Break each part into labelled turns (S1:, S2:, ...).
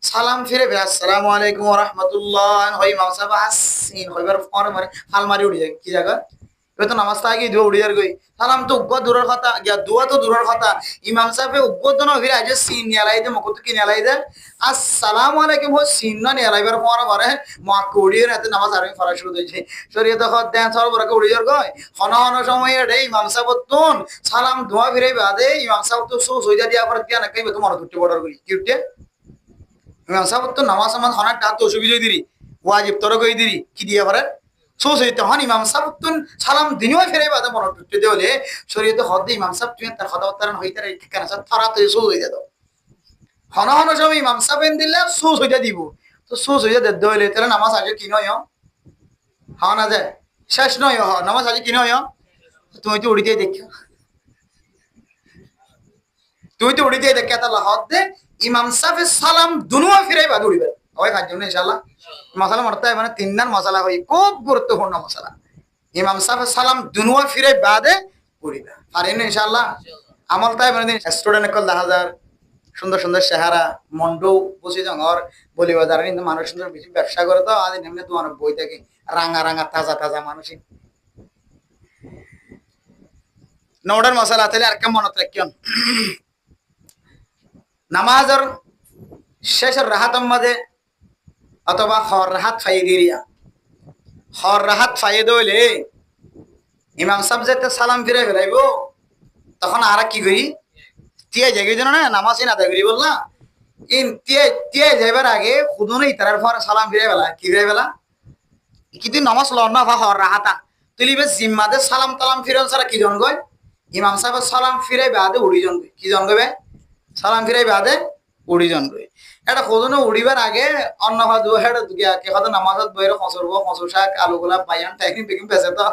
S1: সালাম ফিরে বে আসসালামু আলাইকুম ওয়া রাহমাতুল্লাহ হই মাসাবা আসিন হইবার পরে মানে হাল মারি উড়ি যায় কি জায়গা এ তো নামাজ আগে দুয়া উড়ি যার গই সালাম তো উগ্গ দূরের কথা ইয়া দুয়া তো দূরের কথা ইমাম সাহেব উগ্গ দন ফিরে আজ সিন নিয়ালাই দে মকত কি নিয়ালাই দে আসসালামু আলাইকুম হো সিন না নিয়ালাইবার পরে পরে মা কুড়িয়ে রাতে নামাজ আরবি পড়া শুরু হইছে শরীয়ত খত দেন সর বরকে উড়ি যার গই হন হন সময় রে ইমাম সাহেব তুন সালাম দুয়া ফিরে বাদে ইমাম সাহেব তো সো সইদা দিয়া পরে দিয়া না কইবে তোমার দুটি বড় গই কি উঠে ইমাম সাহেব তো নামাজ আমার হনার টা তো অসুবিধা দিরি ওয়াজিব তোর কই দিরি কি দিয়া পারে সোস হইতে হন ইমাম সাহেব তো সালাম দিনিও ফেরে বাদে মন টুটতে দেলে শরীয়ত হদ ইমাম সাহেব তুমি তার কথা উত্তরণ হইতে রে ঠিকানা সব থরা তো সোস হইতে দাও হন হন সময় ইমাম সাহেব দিলে সোস হইতে দিব তো সোস হইতে দে দলে তাহলে নামাজ আগে কি নয় হ্যাঁ না যায় শেষ নয় হ নামাজ আগে কি নয় তুমি তো উড়িতে দেখো তুই তো উড়িতে দেখে তাহলে হদ দে ইমাম সাহেবের সালাম দুনুয়া ফিরে বাদ উড়িবে ওই কাজ জন্য ইনশাআল্লাহ মশলা মরতে মানে তিন নান মশলা হয় খুব গুরুত্বপূর্ণ মশলা ইমাম সাহেবের সালাম দুনুয়া ফিরে বাদে উড়িবে পারেন ইনশাআল্লাহ আমল তাই মানে স্টুডেন্ট কল 10,000 সুন্দর সুন্দর চেহারা মন্ডু বসে জঙ্গর বলি বাজার কিন্তু মানুষ সুন্দর বেশি ব্যবসা করে তো আজ এমনি তোমার বই থেকে রাঙা রাঙা তাজা তাজা মানুষ নৌডার মশলা তাহলে আর কেমন মনত রাখিয়ন নামাজের শেষের রাহাতের মাঝে অথবা হর রাহাত ফাইয়ে দিরিয়া হর রাহাত ফাইয়ে দইলে ইমাম সাহেব যেতে সালাম ফিরে ফেরাইব তখন আর কি করি তিয়া জায়গায় যেন না নামাজই না করি বললা ইন তিয়া তিয়া যাইবার আগে খুদনে ইতারার পর সালাম ফিরে ফেলা কি ফিরে ফেলা কিন্তু নামাজ লড় না হর রাহাতা তুলি বেশ জিম্মাদের সালাম তালাম ফিরন সারা কি জন গয় ইমাম সাহেব সালাম ফিরে বাদে উড়ি জন গয় কি জন গবে সালাম ফিরে বাদে উড়ি জন গয় এটা খোদনে উড়িবার আগে অন্য ভাত হেড কে কথা নামাজত বইরে খসরব খসর শাক আলু গোলাপ বাইয়ান টাইকিং পেকিং পেছে তো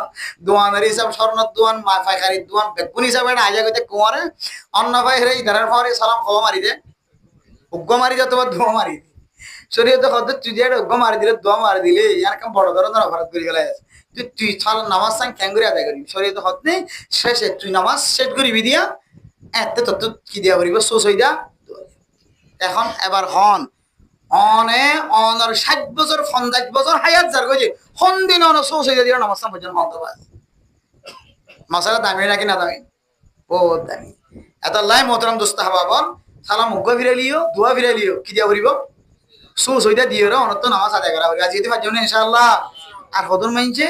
S1: দোয়ানের হিসাব স্বর্ণত দোয়ান ফাইকারি দোয়ান বেগুন হিসাব এটা আইজা গইতে কোয়ারে অন্য ভাই হেরে ইধারের পরে সালাম খোয়া মারি দে উগ্গ মারি যা তোমার দোয়া মারি দে শরীয়তে কত তুই যে উগ্গ মারি দিলে দোয়া মারি দিলে ইয়ার কাম বড় ধরনের অপরাধ করে গেলে তুই তুই সাল নামাজ সাং ক্যাঙ্গুরি আদায় করবি শরীয়তে হত নেই শেষে তুই নামাজ শেষ করবি দিয়া এতে তত কি দিয়া করিব সোস হই দা এখন এবার হন অনে অনর 60 বছর 50 বছর হায়াত যার কইছে হন দিন অন সোস হই দিয়া নামাজ সাং পর্যন্ত মত বাস মাসালা দামি নাকি না দামি ও দামি এত লাই মোহতরম দোস্ত হাবাবন সালাম উগ্গ ফিরে লিও দোয়া ফিরে লিও কি দিয়া করিব সোস হই দিয়া দিও রে অনত নামাজ আদায় করা হইবে আজ যেতে পারছো না ইনশাআল্লাহ আর হদন মাইনছে